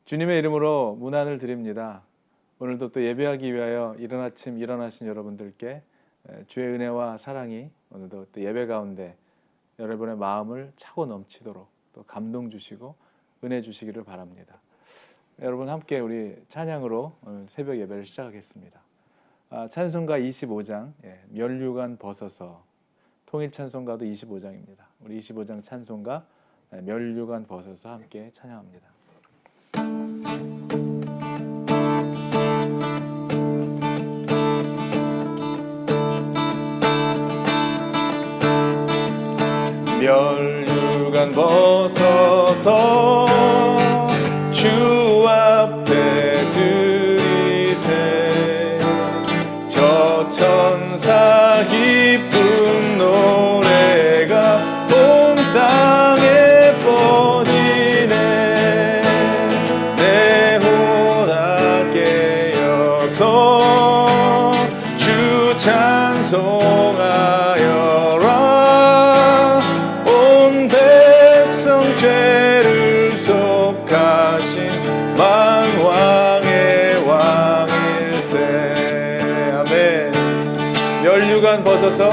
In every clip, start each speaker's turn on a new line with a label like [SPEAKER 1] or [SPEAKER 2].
[SPEAKER 1] 주님의 이름으로 문안을 드립니다. 오늘도 또 예배하기 위하여 이른 아침 일어나신 여러분들께 주의 은혜와 사랑이 오늘도 또 예배 가운데 여러분의 마음을 차고 넘치도록 또 감동 주시고 은혜 주시기를 바랍니다. 여러분 함께 우리 찬양으로 오늘 새벽 예배를 시작하겠습니다. 찬송가 25장 멸류관 벗어서, 통일 찬송가도 25장입니다. 우리 25장 찬송가 멸류관 벗어서 함께 찬양합니다. 멸류관 벗어서 주 앞에 드리세, 저 천사 기쁜 노래가 온 땅에 뻗이네. 내 혼을 깨어서 주 찬송하여라. 온 백성 죄를 속하신 만왕의 왕일세. 아멘. 멸류관 벗어서,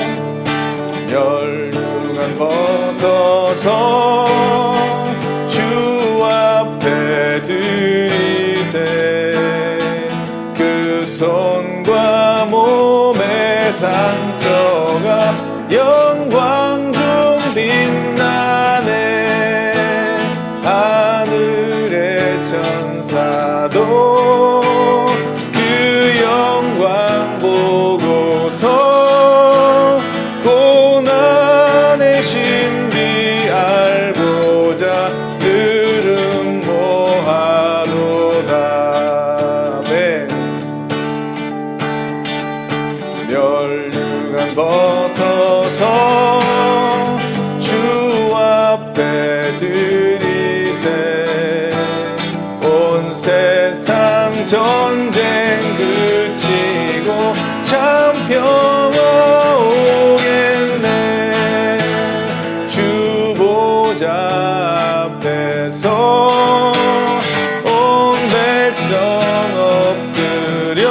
[SPEAKER 1] 멸류관 벗어서 주 앞에 드리세. 그 손과 몸의 상처가 영광 중 빛나네. 하늘의 천사도 그 영광 보고서 고난의 신비 알고자 들음 모하도다. 아멘. 멸류관 벗어서 주 앞에 드리세. 온 세상 전쟁 그치고 참 평화 오겠네. 주 보좌 앞에서 온 백성 엎드려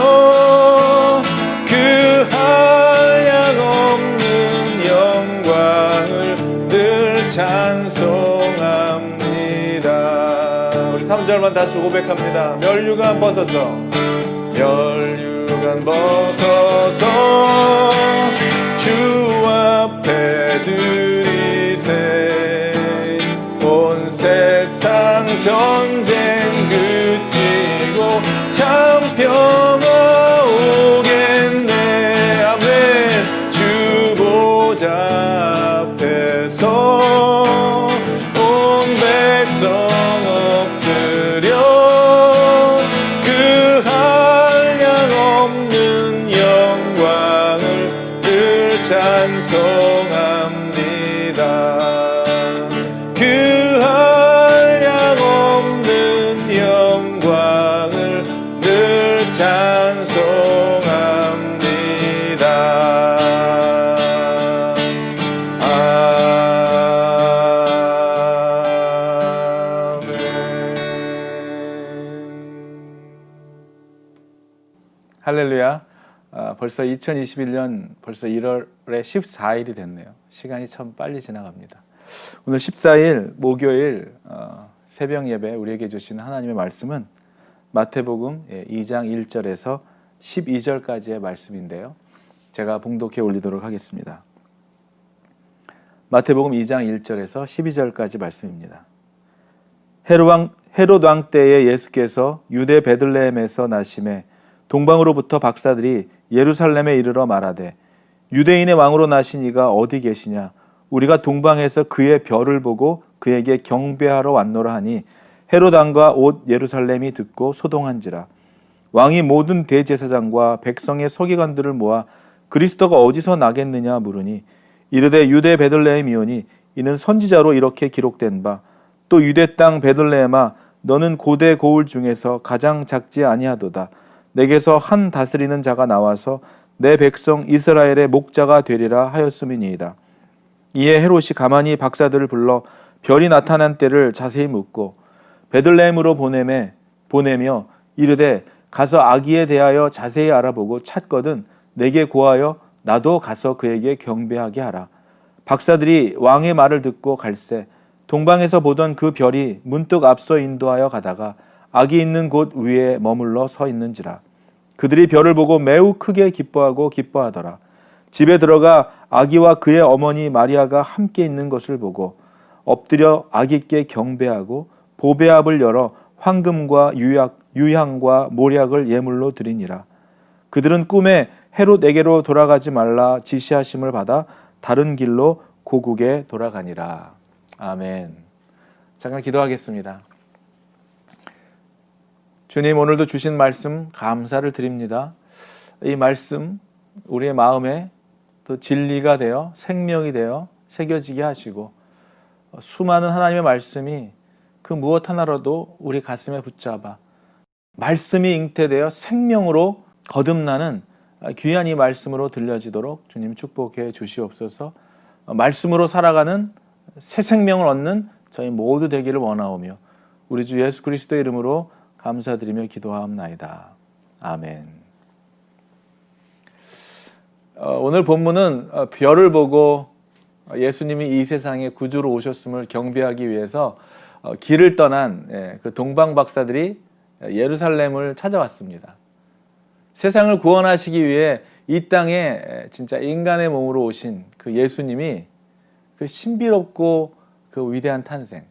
[SPEAKER 1] 그 한량없는 영광을 늘 찬송합니다. 우리 3절만 다시 고백합니다. 멸류관 벗어서, 멸류관 벗어서 주 앞에 드리세. 온 세상 전쟁 그치고 참 평화 오겠네. 아멘. 주 보좌 앞에서 온 백성 엎드려 그 한량없는 영광을 늘 찬송합니다. 그 한량없는 영광을 늘 찬송합니다. 아멘. 할렐루야. 벌써 2021년 벌써 1월에 14일이 됐네요. 시간이 참 빨리 지나갑니다. 오늘 14일 목요일 새벽 예배 우리에게 주신 하나님의 말씀은 마태복음 2장 1절에서 12절까지의 말씀인데요. 제가 봉독해 올리도록 하겠습니다. 마태복음 2장 1절에서 12절까지 말씀입니다. 헤롯 왕 때에 예수께서 유대 베들레헴에서 나심에 동방으로부터 박사들이 예루살렘에 이르러 말하되, 유대인의 왕으로 나신 이가 어디 계시냐? 우리가 동방에서 그의 별을 보고 그에게 경배하러 왔노라 하니, 헤롯 왕과 온 예루살렘이 듣고 소동한지라. 왕이 모든 대제사장과 백성의 서기관들을 모아 그리스도가 어디서 나겠느냐 물으니, 이르되 유대 베들레헴이오니 이는 선지자로 이렇게 기록된 바, 또 유대 땅 베들레헴아 너는 고대 고을 중에서 가장 작지 아니하도다. 내게서 한 다스리는 자가 나와서 내 백성 이스라엘의 목자가 되리라 하였음이니이다. 이에 헤롯이 가만히 박사들을 불러 별이 나타난 때를 자세히 묻고 베들레헴으로 보내매 보내며 이르되 가서 아기에 대하여 자세히 알아보고 찾거든 내게 고하여 나도 가서 그에게 경배하게 하라. 박사들이 왕의 말을 듣고 갈새 동방에서 보던 그 별이 문득 앞서 인도하여 가다가 아기 있는 곳 위에 머물러 서 있는지라. 그들이 별을 보고 매우 크게 기뻐하더라. 집에 들어가 아기와 그의 어머니 마리아가 함께 있는 것을 보고 엎드려 아기께 경배하고 보배압을 열어 황금과 유향과 모략을 예물로 드리니라. 그들은 꿈에 헤롯에게로 돌아가지 말라 지시하심을 받아 다른 길로 고국에 돌아가니라. 아멘. 잠깐 기도하겠습니다. 주님, 오늘도 주신 말씀 감사를 드립니다. 이 말씀 우리의 마음에 또 진리가 되어 생명이 되어 새겨지게 하시고 수많은 하나님의 말씀이 그 무엇 하나라도 우리 가슴에 붙잡아 말씀이 잉태되어 생명으로 거듭나는 귀한 이 말씀으로 들려지도록 주님 축복해 주시옵소서. 말씀으로 살아가는 새 생명을 얻는 저희 모두 되기를 원하오며 우리 주 예수 그리스도의 이름으로 감사드리며 기도하옵나이다. 아멘. 오늘 본문은 별을 보고 예수님이 이 세상에 구주로 오셨음을 경배하기 위해서 길을 떠난 그 동방 박사들이 예루살렘을 찾아왔습니다. 세상을 구원하시기 위해 이 땅에 진짜 인간의 몸으로 오신 그 예수님이 그 신비롭고 그 위대한 탄생,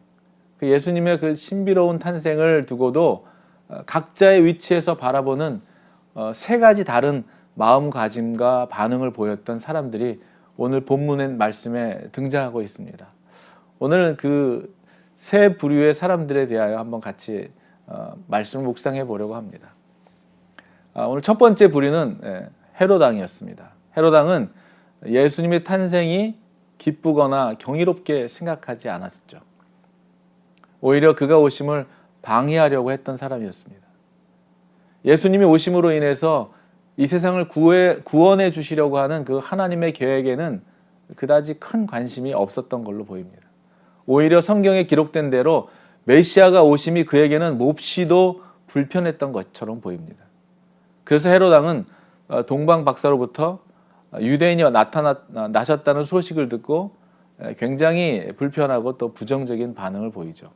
[SPEAKER 1] 그 예수님의 그 신비로운 탄생을 두고도 각자의 위치에서 바라보는 세 가지 다른 마음가짐과 반응을 보였던 사람들이 오늘 본문의 말씀에 등장하고 있습니다. 오늘은 그 세 부류의 사람들에 대하여 한번 같이 말씀을 묵상해 보려고 합니다. 오늘 첫 번째 부류는 헤롯 왕이었습니다. 헤롯 왕은 예수님의 탄생이 기쁘거나 경이롭게 생각하지 않았죠. 오히려 그가 오심을 방해하려고 했던 사람이었습니다. 예수님이 오심으로 인해서 이 세상을 구원해 주시려고 하는 그 하나님의 계획에는 그다지 큰 관심이 없었던 걸로 보입니다. 오히려 성경에 기록된 대로 메시아가 오심이 그에게는 몹시도 불편했던 것처럼 보입니다. 그래서 헤롯 왕은 동방 박사로부터 유대인이 나셨다는 소식을 듣고 굉장히 불편하고 또 부정적인 반응을 보이죠.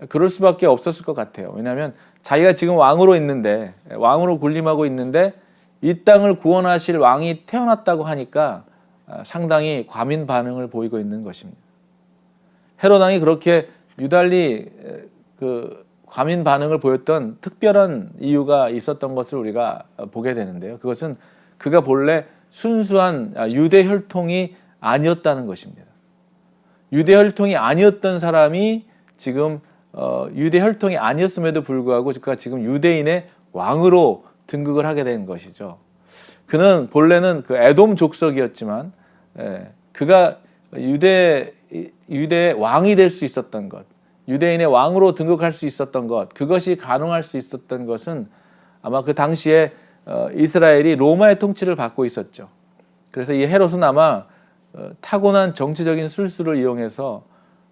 [SPEAKER 1] 그럴 수밖에 없었을 것 같아요. 왜냐하면 자기가 지금 왕으로 있는데, 왕으로 군림하고 있는데 이 땅을 구원하실 왕이 태어났다고 하니까 상당히 과민 반응을 보이고 있는 것입니다. 헤롯 왕이 그렇게 유달리 그 과민 반응을 보였던 특별한 이유가 있었던 것을 우리가 보게 되는데요. 그것은 그가 본래 순수한 유대 혈통이 아니었다는 것입니다. 유대 혈통이 아니었던 사람이 지금 유대 혈통이 아니었음에도 불구하고 그가 지금 유대인의 왕으로 등극을 하게 된 것이죠. 그는 본래는 그 에돔 족속이었지만 그가 유대의 왕이 될 수 있었던 것, 유대인의 왕으로 등극할 수 있었던 것, 그것이 가능할 수 있었던 것은 아마 그 당시에 이스라엘이 로마의 통치를 받고 있었죠. 그래서 이 헤롯은 아마 타고난 정치적인 술수를 이용해서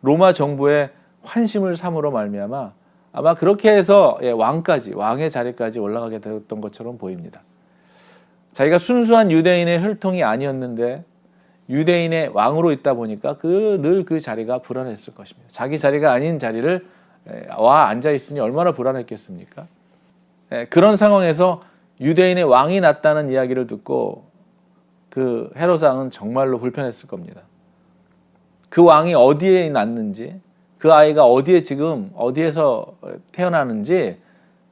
[SPEAKER 1] 로마 정부의 환심을 삼으로 말미암아 아마 그렇게 해서 왕의 자리까지 올라가게 되었던 것처럼 보입니다. 자기가 순수한 유대인의 혈통이 아니었는데 유대인의 왕으로 있다 보니까 늘 그 자리가 불안했을 것입니다. 자기 자리가 아닌 자리를 와 앉아 있으니 얼마나 불안했겠습니까? 그런 상황에서 유대인의 왕이 났다는 이야기를 듣고 그 헤롯 왕은 정말로 불편했을 겁니다. 그 왕이 어디에 났는지, 그 아이가 어디에서 태어나는지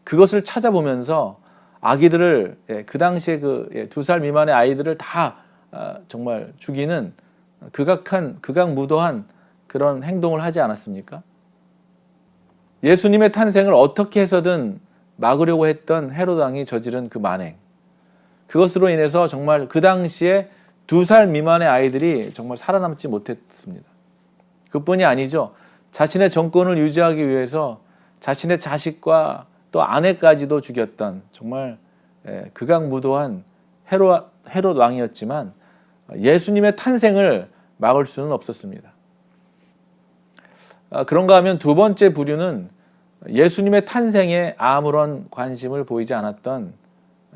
[SPEAKER 1] 그것을 찾아보면서 아기들을 그 당시에 그 2살 미만의 아이들을 다 정말 죽이는 극악무도한 그런 행동을 하지 않았습니까? 예수님의 탄생을 어떻게 해서든 막으려고 했던 헤롯 왕이 저지른 그 만행, 그것으로 인해서 정말 그 당시에 2살 미만의 아이들이 정말 살아남지 못했습니다. 그뿐이 아니죠. 자신의 정권을 유지하기 위해서 자신의 자식과 또 아내까지도 죽였던 정말 극악무도한 헤롯 왕이었지만 예수님의 탄생을 막을 수는 없었습니다. 그런가 하면 두 번째 부류는 예수님의 탄생에 아무런 관심을 보이지 않았던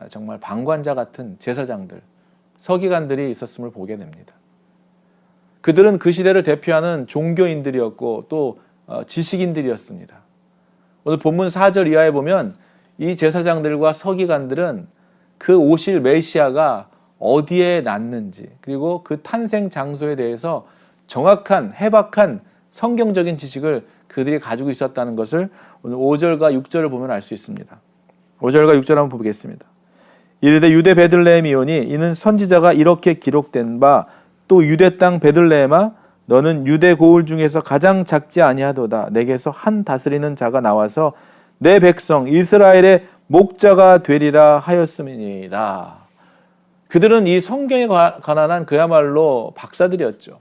[SPEAKER 1] 정말 방관자 같은 제사장들, 서기관들이 있었음을 보게 됩니다. 그들은 그 시대를 대표하는 종교인들이었고 또 지식인들이었습니다. 오늘 본문 4절 이하에 보면 이 제사장들과 서기관들은 그 오실 메시아가 어디에 났는지 그리고 그 탄생 장소에 대해서 정확한 해박한 성경적인 지식을 그들이 가지고 있었다는 것을 오늘 5절과 6절을 보면 알 수 있습니다. 5절과 6절 한번 보겠습니다. 이르되 유대 베들레헴이오니 이는 선지자가 이렇게 기록된 바 또 유대 땅 베들레헴아 너는 유대 고을 중에서 가장 작지 아니하도다. 내게서 한 다스리는 자가 나와서 내 백성 이스라엘의 목자가 되리라 하였음이니라. 그들은 이 성경에 관한 그야말로 박사들이었죠.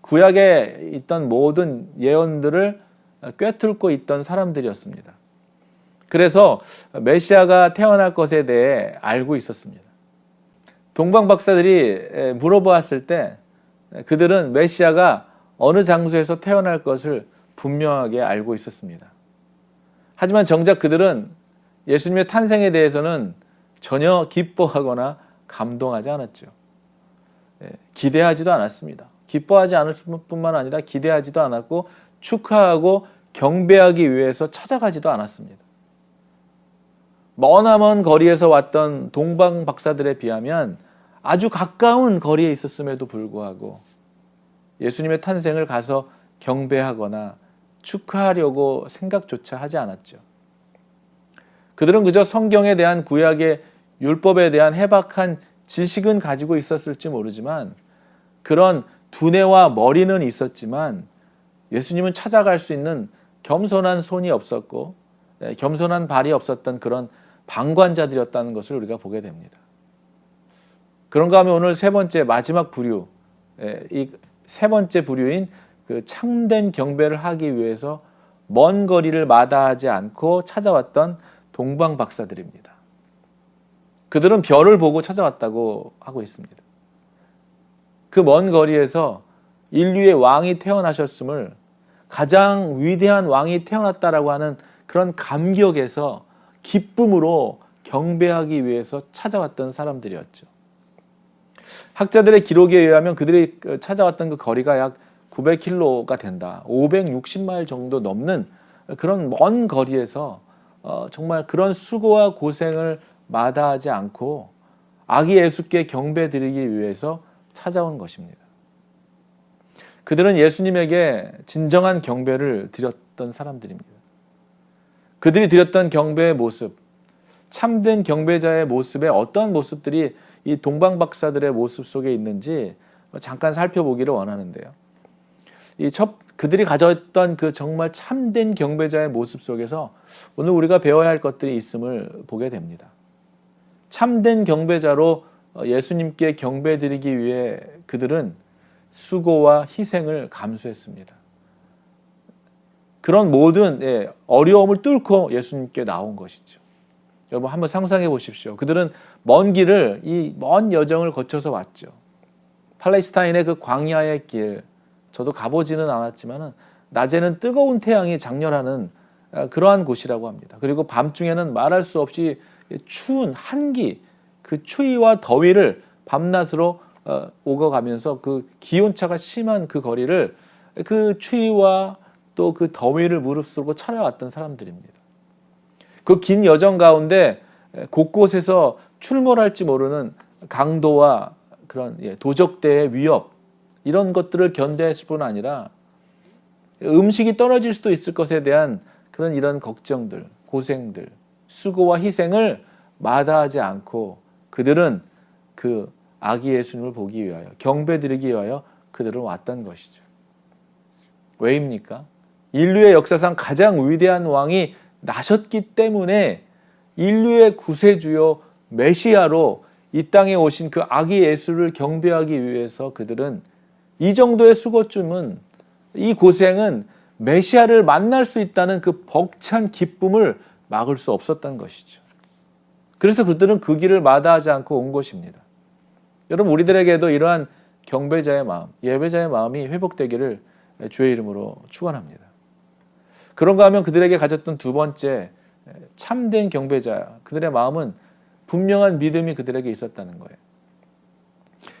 [SPEAKER 1] 구약에 있던 모든 예언들을 꿰뚫고 있던 사람들이었습니다. 그래서 메시아가 태어날 것에 대해 알고 있었습니다. 동방 박사들이 물어보았을 때 그들은 메시아가 어느 장소에서 태어날 것을 분명하게 알고 있었습니다. 하지만 정작 그들은 예수님의 탄생에 대해서는 전혀 기뻐하거나 감동하지 않았죠. 기대하지도 않았습니다. 기뻐하지 않을 뿐만 아니라 기대하지도 않았고 축하하고 경배하기 위해서 찾아가지도 않았습니다. 머나먼 거리에서 왔던 동방 박사들에 비하면 아주 가까운 거리에 있었음에도 불구하고 예수님의 탄생을 가서 경배하거나 축하하려고 생각조차 하지 않았죠. 그들은 그저 성경에 대한 구약의 율법에 대한 해박한 지식은 가지고 있었을지 모르지만 그런 두뇌와 머리는 있었지만 예수님은 찾아갈 수 있는 겸손한 손이 없었고 겸손한 발이 없었던 그런 방관자들이었다는 것을 우리가 보게 됩니다. 그런가 하면 오늘 세 번째 마지막 부류, 이 세 번째 부류인 그 참된 경배를 하기 위해서 먼 거리를 마다하지 않고 찾아왔던 동방 박사들입니다. 그들은 별을 보고 찾아왔다고 하고 있습니다. 그 먼 거리에서 인류의 왕이 태어나셨음을 가장 위대한 왕이 태어났다라고 하는 그런 감격에서 기쁨으로 경배하기 위해서 찾아왔던 사람들이었죠. 학자들의 기록에 의하면 그들이 찾아왔던 그 거리가 약 900km가 된다. 560마일 정도 넘는 그런 먼 거리에서 정말 그런 수고와 고생을 마다하지 않고 아기 예수께 경배드리기 위해서 찾아온 것입니다. 그들은 예수님에게 진정한 경배를 드렸던 사람들입니다. 그들이 드렸던 경배의 모습, 참된 경배자의 모습에 어떤 모습들이 이 동방 박사들의 모습 속에 있는지 잠깐 살펴보기를 원하는데요. 그들이 가졌던 그 정말 참된 경배자의 모습 속에서 오늘 우리가 배워야 할 것들이 있음을 보게 됩니다. 참된 경배자로 예수님께 경배드리기 위해 그들은 수고와 희생을 감수했습니다. 그런 모든 어려움을 뚫고 예수님께 나온 것이죠. 여러분 한번 상상해 보십시오. 그들은 먼 길을 이 먼 여정을 거쳐서 왔죠. 팔레스타인의 그 광야의 길, 저도 가보지는 않았지만 낮에는 뜨거운 태양이 장렬하는 그러한 곳이라고 합니다. 그리고 밤중에는 말할 수 없이 추운 한기, 그 추위와 더위를 밤낮으로 오가면서 그 기온차가 심한 그 거리를 그 추위와 또 그 더위를 무릅쓰고 찾아왔던 사람들입니다. 그 긴 여정 가운데 곳곳에서 출몰할지 모르는 강도와 그런 도적대의 위협 이런 것들을 견뎌했을 뿐 아니라 음식이 떨어질 수도 있을 것에 대한 그런 이런 걱정들, 고생들, 수고와 희생을 마다하지 않고 그들은 그 아기 예수님을 보기 위하여 경배드리기 위하여 그들은 왔던 것이죠. 왜입니까? 인류의 역사상 가장 위대한 왕이 나셨기 때문에 인류의 구세주요 메시아로 이 땅에 오신 그 아기 예수를 경배하기 위해서 그들은 이 정도의 수고쯤은 이 고생은 메시아를 만날 수 있다는 그 벅찬 기쁨을 막을 수 없었던 것이죠. 그래서 그들은 그 길을 마다하지 않고 온 것입니다. 여러분 우리들에게도 이러한 경배자의 마음, 예배자의 마음이 회복되기를 주의 이름으로 축원합니다. 그런가 하면 그들에게 가졌던 두 번째 참된 경배자, 그들의 마음은 분명한 믿음이 그들에게 있었다는 거예요.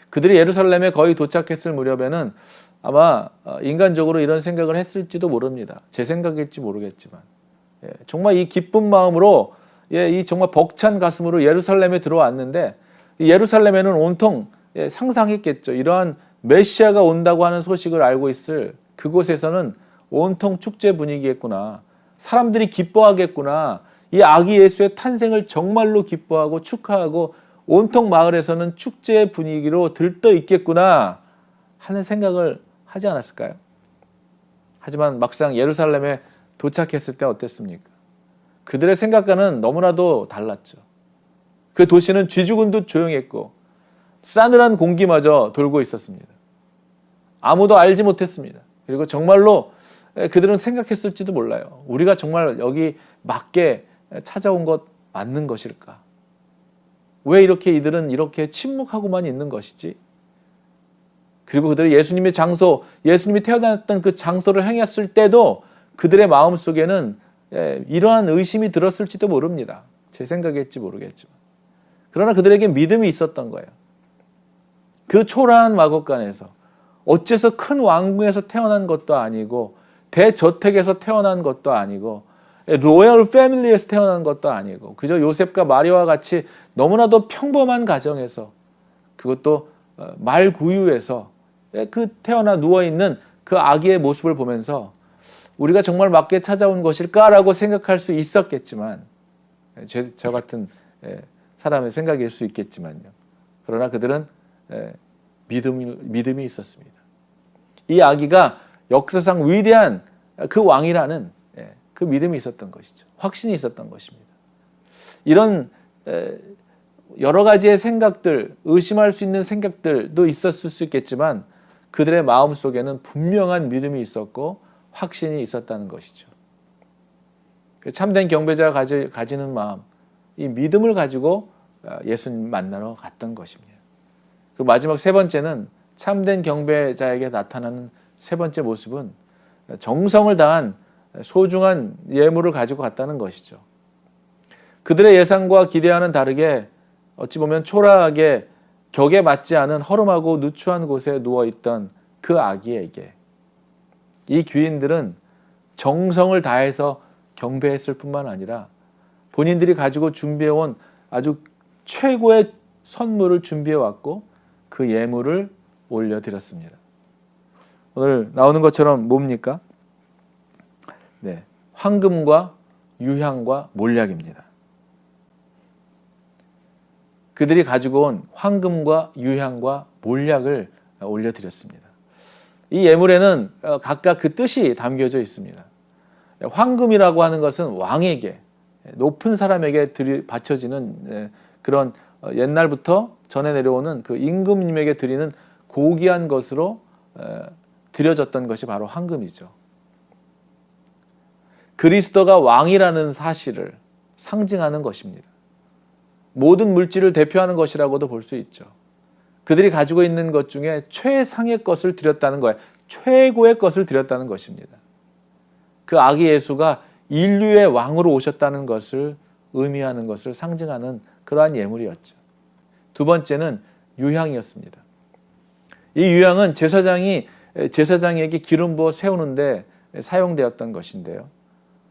[SPEAKER 1] 그들이 예루살렘에 거의 도착했을 무렵에는 아마 인간적으로 이런 생각을 했을지도 모릅니다. 제 생각일지 모르겠지만 정말 이 기쁜 마음으로 이 정말 벅찬 가슴으로 예루살렘에 들어왔는데 예루살렘에는 온통 상상했겠죠. 이러한 메시아가 온다고 하는 소식을 알고 있을 그곳에서는 온통 축제 분위기겠구나. 사람들이 기뻐하겠구나. 이 아기 예수의 탄생을 정말로 기뻐하고 축하하고 온통 마을에서는 축제 분위기로 들떠 있겠구나 하는 생각을 하지 않았을까요? 하지만 막상 예루살렘에 도착했을 때 어땠습니까? 그들의 생각과는 너무나도 달랐죠. 그 도시는 쥐죽은 듯 조용했고 싸늘한 공기마저 돌고 있었습니다. 아무도 알지 못했습니다. 그리고 정말로 그들은 생각했을지도 몰라요. 우리가 정말 여기 맞게 찾아온 것 맞는 것일까? 왜 이들은 이렇게 침묵하고만 있는 것이지? 그리고 그들이 예수님의 장소, 예수님이 태어났던 그 장소를 행했을 때도 그들의 마음속에는 이러한 의심이 들었을지도 모릅니다. 제 생각일지 모르겠지만. 그러나 그들에게 믿음이 있었던 거예요. 그 초라한 마곡간에서 어째서 큰 왕궁에서 태어난 것도 아니고 대저택에서 태어난 것도 아니고 로열 패밀리에서 태어난 것도 아니고 그저 요셉과 마리아와 같이 너무나도 평범한 가정에서 그것도 말구유에서 그 태어나 누워있는 그 아기의 모습을 보면서 우리가 정말 맞게 찾아온 것일까라고 생각할 수 있었겠지만 저 같은 사람의 생각일 수 있겠지만요. 그러나 그들은 믿음이 있었습니다. 이 아기가 역사상 위대한 그 왕이라는 그 믿음이 있었던 것이죠. 확신이 있었던 것입니다. 이런 여러 가지의 생각들, 의심할 수 있는 생각들도 있었을 수 있겠지만 그들의 마음속에는 분명한 믿음이 있었고 확신이 있었다는 것이죠. 참된 경배자가 가지는 마음, 이 믿음을 가지고 예수님 만나러 갔던 것입니다. 그리고 마지막 세 번째는 참된 경배자에게 나타나는 세 번째 모습은 정성을 다한 소중한 예물을 가지고 갔다는 것이죠. 그들의 예상과 기대와는 다르게 어찌 보면 초라하게 격에 맞지 않은 허름하고 누추한 곳에 누워있던 그 아기에게 이 귀인들은 정성을 다해서 경배했을 뿐만 아니라 본인들이 가지고 준비해온 아주 최고의 선물을 준비해왔고 그 예물을 올려드렸습니다. 오늘 나오는 것처럼 뭡니까? 네, 황금과 유향과 몰약입니다. 그들이 가지고 온 황금과 유향과 몰약을 올려드렸습니다. 이 예물에는 각각 그 뜻이 담겨져 있습니다. 황금이라고 하는 것은 왕에게, 높은 사람에게 바쳐지는 그런 옛날부터 전해 내려오는 그 임금님에게 드리는 고귀한 것으로 드려졌던 것이 바로 황금이죠. 그리스도가 왕이라는 사실을 상징하는 것입니다. 모든 물질을 대표하는 것이라고도 볼 수 있죠. 그들이 가지고 있는 것 중에 최상의 것을 드렸다는 거예요. 최고의 것을 드렸다는 것입니다. 그 아기 예수가 인류의 왕으로 오셨다는 것을 의미하는 것을 상징하는 그러한 예물이었죠. 두 번째는 유향이었습니다. 이 유향은 제사장에게 기름 부어 세우는데 사용되었던 것인데요.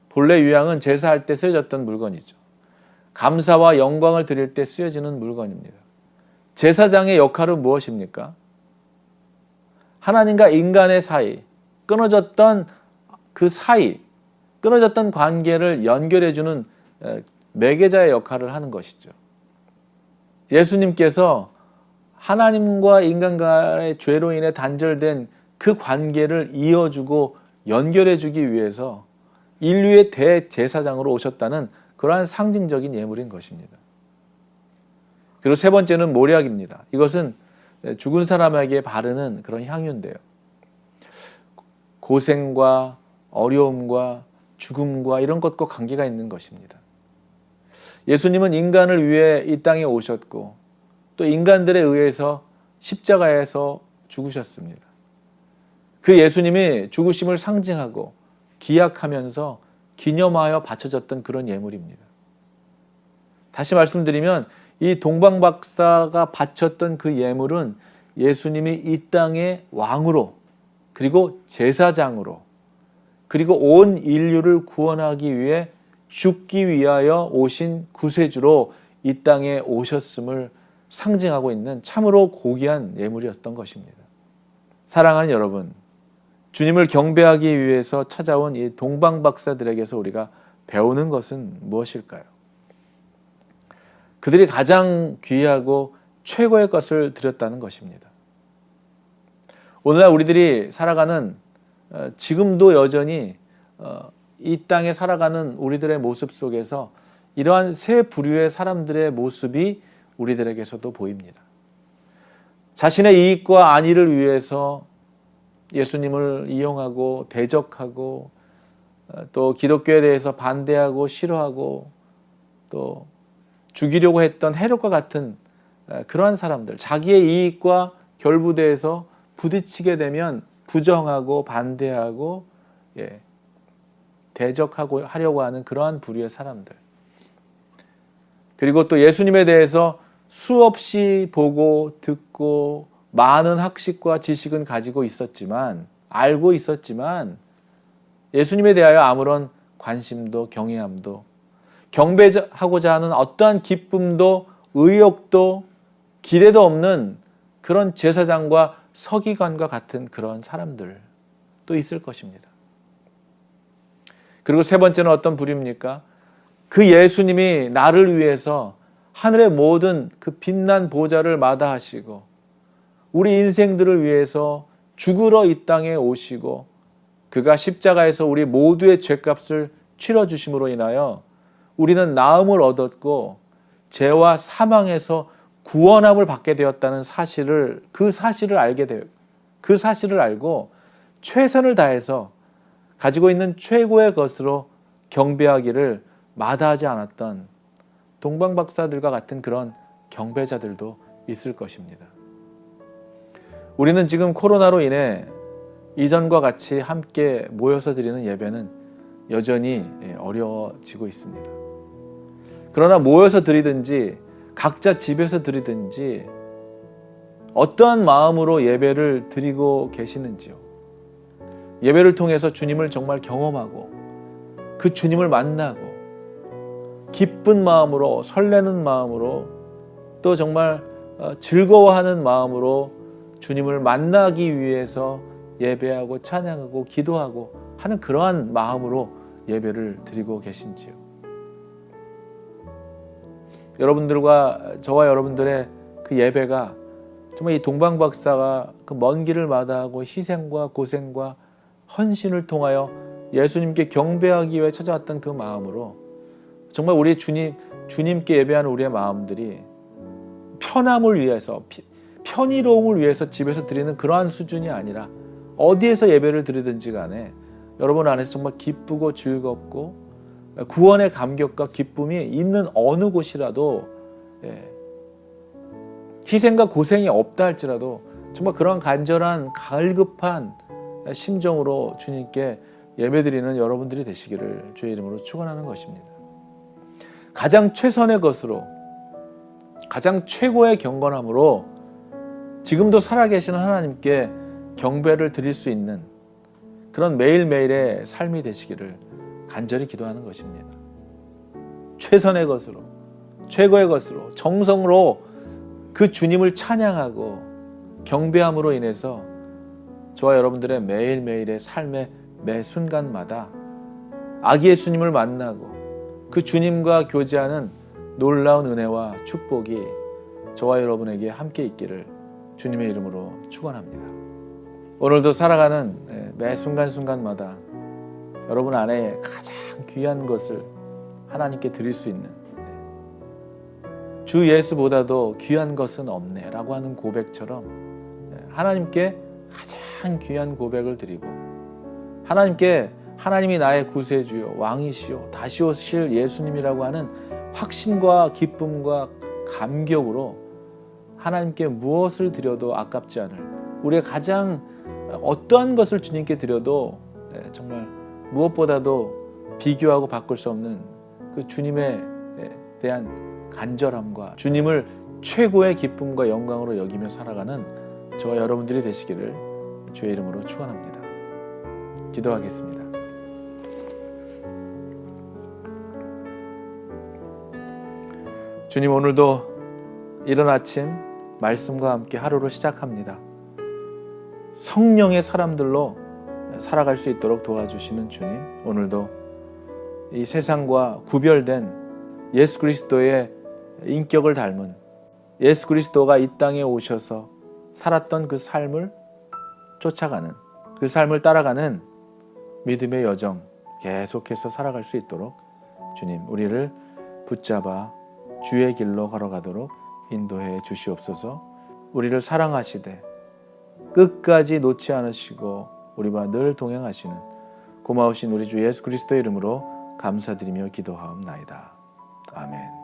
[SPEAKER 1] 본래 유향은 제사할 때 쓰여졌던 물건이죠. 감사와 영광을 드릴 때 쓰여지는 물건입니다. 제사장의 역할은 무엇입니까? 하나님과 인간의 사이, 끊어졌던 그 사이, 끊어졌던 관계를 연결해주는 매개자의 역할을 하는 것이죠. 예수님께서 하나님과 인간과의 죄로 인해 단절된 그 관계를 이어주고 연결해주기 위해서 인류의 대제사장으로 오셨다는 그러한 상징적인 예물인 것입니다. 그리고 세 번째는 몰약입니다. 이것은 죽은 사람에게 바르는 그런 향유인데요. 고생과 어려움과 죽음과 이런 것과 관계가 있는 것입니다. 예수님은 인간을 위해 이 땅에 오셨고 또 인간들에 의해서 십자가에서 죽으셨습니다. 그 예수님이 죽으심을 상징하고 기약하면서 기념하여 바쳐졌던 그런 예물입니다. 다시 말씀드리면 이 동방박사가 바쳤던 그 예물은 예수님이 이 땅의 왕으로, 그리고 제사장으로, 그리고 온 인류를 구원하기 위해 죽기 위하여 오신 구세주로 이 땅에 오셨음을 상징하고 있는 참으로 고귀한 예물이었던 것입니다. 사랑하는 여러분, 주님을 경배하기 위해서 찾아온 이 동방박사들에게서 우리가 배우는 것은 무엇일까요? 그들이 가장 귀하고 최고의 것을 드렸다는 것입니다. 오늘날 우리들이 살아가는, 지금도 여전히 이 땅에 살아가는 우리들의 모습 속에서 이러한 세 부류의 사람들의 모습이 우리들에게서도 보입니다. 자신의 이익과 안위를 위해서 예수님을 이용하고 대적하고 또 기독교에 대해서 반대하고 싫어하고 또 죽이려고 했던 헤롯과 같은 그러한 사람들, 자기의 이익과 결부돼서 부딪히게 되면 부정하고 반대하고 대적하고 하려고 하는 그러한 부류의 사람들. 그리고 또 예수님에 대해서 수없이 보고 듣고 많은 학식과 지식은 가지고 있었지만, 알고 있었지만 예수님에 대하여 아무런 관심도 경외함도, 경배하고자 하는 어떠한 기쁨도 의욕도 기대도 없는 그런 제사장과 서기관과 같은 그런 사람들도 있을 것입니다. 그리고 세 번째는 어떤 부류입니까? 그 예수님이 나를 위해서 하늘의 모든 그 빛난 보좌를 마다하시고 우리 인생들을 위해서 죽으러 이 땅에 오시고 그가 십자가에서 우리 모두의 죄값을 치러주심으로 인하여 우리는 나음을 얻었고 죄와 사망에서 구원함을 받게 되었다는 사실을, 그 사실을 알고 최선을 다해서 가지고 있는 최고의 것으로 경배하기를 마다하지 않았던 동방박사들과 같은 그런 경배자들도 있을 것입니다. 우리는 지금 코로나로 인해 이전과 같이 함께 모여서 드리는 예배는 여전히 어려워지고 있습니다. 그러나 모여서 드리든지 각자 집에서 드리든지 어떠한 마음으로 예배를 드리고 계시는지요? 예배를 통해서 주님을 정말 경험하고 그 주님을 만나고 기쁜 마음으로, 설레는 마음으로, 또 정말 즐거워하는 마음으로 주님을 만나기 위해서 예배하고 찬양하고 기도하고 하는 그러한 마음으로 예배를 드리고 계신지요? 여러분들과 저와 여러분들의 그 예배가 정말 이 동방박사가 그 먼 길을 마다하고 희생과 고생과 헌신을 통하여 예수님께 경배하기 위해 찾아왔던 그 마음으로 정말 우리 주님께 예배하는 우리의 마음들이 편함을 위해서, 편의로움을 위해서 집에서 드리는 그러한 수준이 아니라 어디에서 예배를 드리든지 간에 여러분 안에서 정말 기쁘고 즐겁고 구원의 감격과 기쁨이 있는 어느 곳이라도 희생과 고생이 없다 할지라도 정말 그런 간절한 갈급한 심정으로 주님께 예배드리는 여러분들이 되시기를 주의 이름으로 축원하는 것입니다. 가장 최선의 것으로, 가장 최고의 경건함으로 지금도 살아계시는 하나님께 경배를 드릴 수 있는 그런 매일매일의 삶이 되시기를 간절히 기도하는 것입니다. 최선의 것으로, 최고의 것으로, 정성으로 그 주님을 찬양하고 경배함으로 인해서 저와 여러분들의 매일매일의 삶의 매 순간마다 아기 예수님을 만나고 그 주님과 교제하는 놀라운 은혜와 축복이 저와 여러분에게 함께 있기를 주님의 이름으로 축원합니다. 오늘도 살아가는 매 순간순간마다 여러분 안에 가장 귀한 것을 하나님께 드릴 수 있는, 주 예수보다도 귀한 것은 없네 라고 하는 고백처럼 하나님께 가장 귀한 고백을 드리고 하나님께 하나님이 나의 구세주요 왕이시요 다시 오실 예수님이라고 하는 확신과 기쁨과 감격으로 하나님께 무엇을 드려도 아깝지 않을, 우리의 가장 어떠한 것을 주님께 드려도 정말 무엇보다도 비교하고 바꿀 수 없는 그 주님에 대한 간절함과 주님을 최고의 기쁨과 영광으로 여기며 살아가는 저와 여러분들이 되시기를 주의 이름으로 축원합니다. 기도하겠습니다. 주님, 오늘도 이른 아침 말씀과 함께 하루를 시작합니다. 성령의 사람들로 살아갈 수 있도록 도와주시는 주님, 오늘도 이 세상과 구별된 예수 그리스도의 인격을 닮은 예수 그리스도가 이 땅에 오셔서 살았던 그 삶을 쫓아가는, 그 삶을 따라가는 믿음의 여정 계속해서 살아갈 수 있도록 주님, 우리를 붙잡아 주의 길로 걸어가도록 인도해 주시옵소서. 우리를 사랑하시되 끝까지 놓지 않으시고 우리와 늘 동행하시는 고마우신 우리 주 예수 그리스도의 이름으로 감사드리며 기도하옵나이다. 아멘.